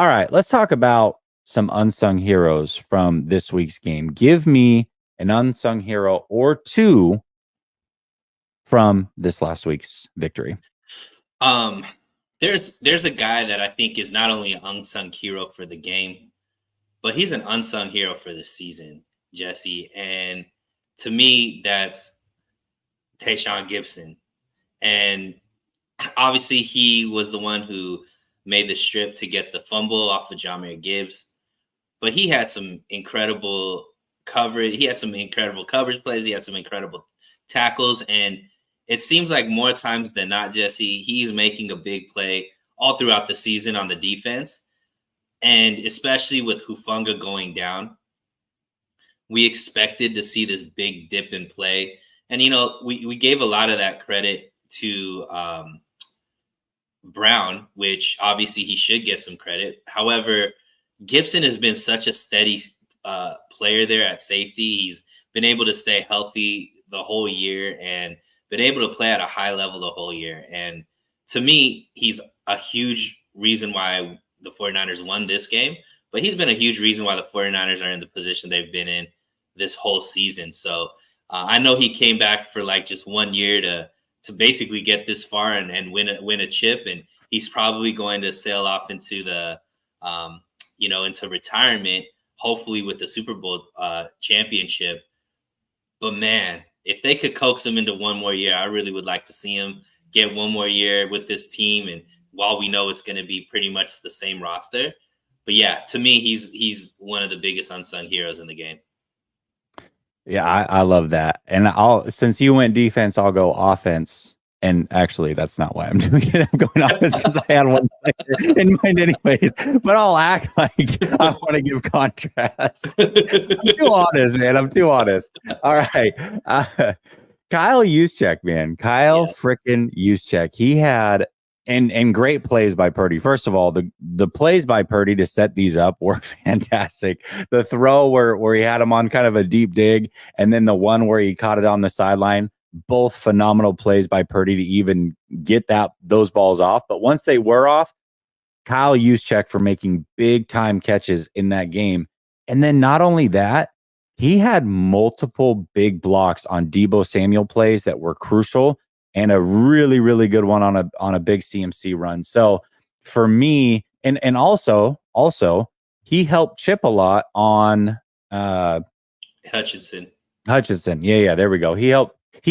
All right, let's talk about some unsung heroes from this week's game. Give me an unsung hero or two from this last week's victory. There's a guy that I think is not only an unsung hero for the game, but he's an unsung hero for the season, Jesse. And to me, that's Tayshaun Gibson. And obviously, he was the one who made the strip to get the fumble off of Jahmyr Gibbs. But he had some incredible coverage. He had some incredible coverage plays. He had some incredible tackles. And it seems like more times than not, Jesse, he's making a big play all throughout the season on the defense. And especially with Hufanga going down, we expected to see this big dip in play. And, we gave a lot of that credit to Brown, which obviously he should get some credit. However, Gibson has been such a steady player there at safety. He's been able to stay healthy the whole year and been able to play at a high level the whole year. And to me, he's a huge reason why the 49ers won this game, but he's been a huge reason why the 49ers are in the position they've been in this whole season. So I know he came back for like just 1 year to basically get this far and win a chip. And he's probably going to sail off into the, into retirement, hopefully with the Super Bowl championship. But man, if they could coax him into 1 more year, I really would like to see him get 1 more year with this team. And while we know it's going to be pretty much the same roster, but yeah, to me, he's one of the biggest unsung heroes in the game. Yeah, I love that. And since you went defense, I'll go offense. And actually, that's not why I'm doing it. I'm going offense because I had one player in mind anyways. But I'll act like I want to give contrast. I'm too honest, man. I'm too honest. All right. Kyle Juszczyk, man. Kyle freaking Juszczyk. He had and great plays by Purdy. First of all, the plays by Purdy to set these up were fantastic. The throw where he had him on kind of a deep dig, and then the one where he caught it on the sideline. Both phenomenal plays by Purdy to even get those balls off. But once they were off, Kyle Juszczyk for making big time catches in that game. And then not only that, he had multiple big blocks on Deebo Samuel plays that were crucial, and a really, really good one on a big CMC run. So for me, and also he helped chip a lot on Hutchinson. Yeah, there we go. He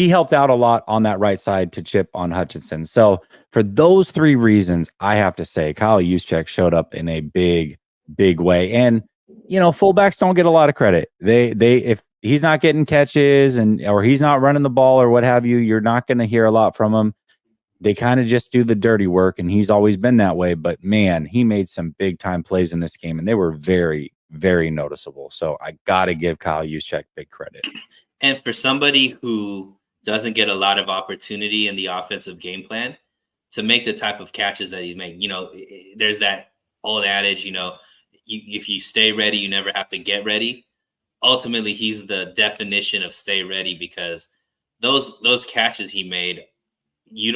helped out a lot on that right side to chip on Hutchinson. So for those three reasons, I have to say Kyle Juszczyk showed up in a big, big way. And fullbacks don't get a lot of credit. They if he's not getting catches or he's not running the ball or what have you, you're not going to hear a lot from him. They kind of just do the dirty work, and he's always been that way. But man, he made some big time plays in this game, and they were very, very noticeable. So I got to give Kyle Juszczyk big credit. And for somebody who doesn't get a lot of opportunity in the offensive game plan to make the type of catches that he made, there's that old adage, if you stay ready, you never have to get ready. Ultimately, he's the definition of stay ready, because those catches he made, you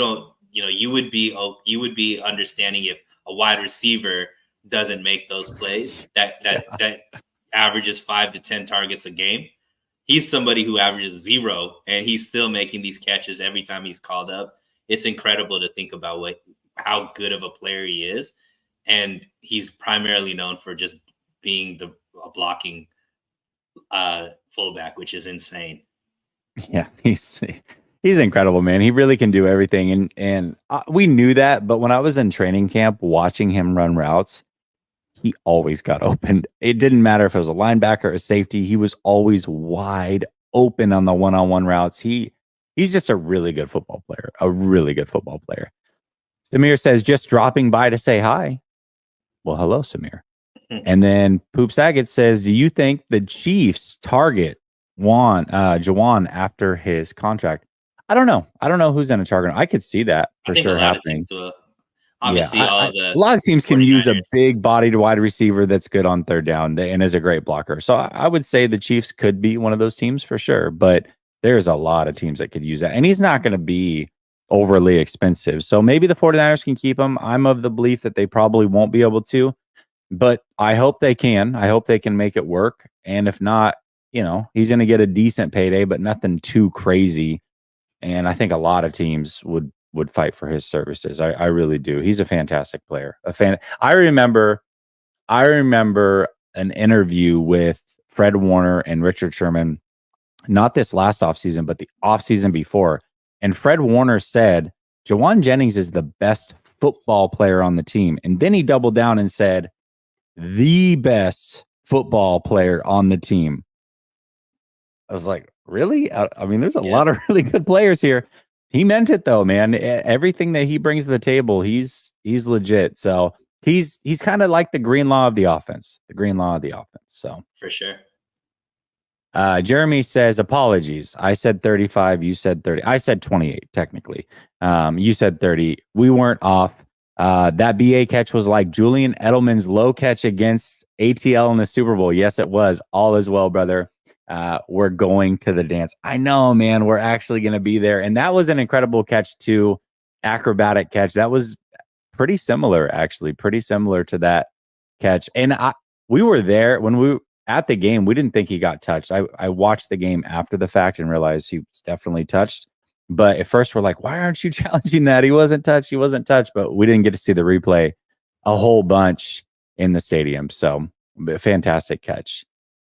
would be understanding if a wide receiver doesn't make those plays that averages 5 to 10 targets a game. He's somebody who averages 0, and he's still making these catches every time he's called up. It's incredible to think about how good of a player he is. And he's primarily known for just being a blocking fullback, which is insane. Yeah, he's incredible, man. He really can do everything. And we knew that, but when I was in training camp watching him run routes, he always got open. It didn't matter if it was a linebacker or a safety. He was always wide open on the one-on-one routes. He's just a really good football player, Samir says, just dropping by to say hi. Well, hello, Samir. And then Poop Saget says, do you think the Chiefs target Jawan after his contract? I don't know. I don't know who's going to target him. I could see that for sure happening. Obviously, a lot of teams can use a big-bodied wide receiver that's good on third down and is a great blocker. So I would say the Chiefs could be one of those teams for sure. But there's a lot of teams that could use that. And he's not going to be overly expensive. So maybe the 49ers can keep him. I'm of the belief that they probably won't be able to. But I hope they can. I hope they can make it work. And if not, he's going to get a decent payday, but nothing too crazy. And I think a lot of teams would fight for his services. I really do. He's a fantastic player. I remember an interview with Fred Warner and Richard Sherman, not this last offseason, but the offseason before. And Fred Warner said, Jawan Jennings is the best football player on the team. And then he doubled down and said, the best football player on the team. I was like, really? I mean, there's a lot of really good players here. He meant it though, man. Everything that he brings to the table, he's legit. So he's kind of like the green law of the offense. So for sure. Jeremy says, apologies. I said 35. You said 30. I said 28, technically. You said 30. We weren't off. That BA catch was like Julian Edelman's low catch against ATL in the Super Bowl. Yes, it was. All is well, brother. We're going to the dance. I know, man. We're actually going to be there. And that was an incredible catch too. Acrobatic catch. That was pretty similar, actually. Pretty similar to that catch. And we were there when we at the game. We didn't think he got touched. I watched the game after the fact and realized he was definitely touched. But at first we're like, why aren't you challenging that? He wasn't touched. But we didn't get to see the replay a whole bunch in the stadium. So fantastic catch.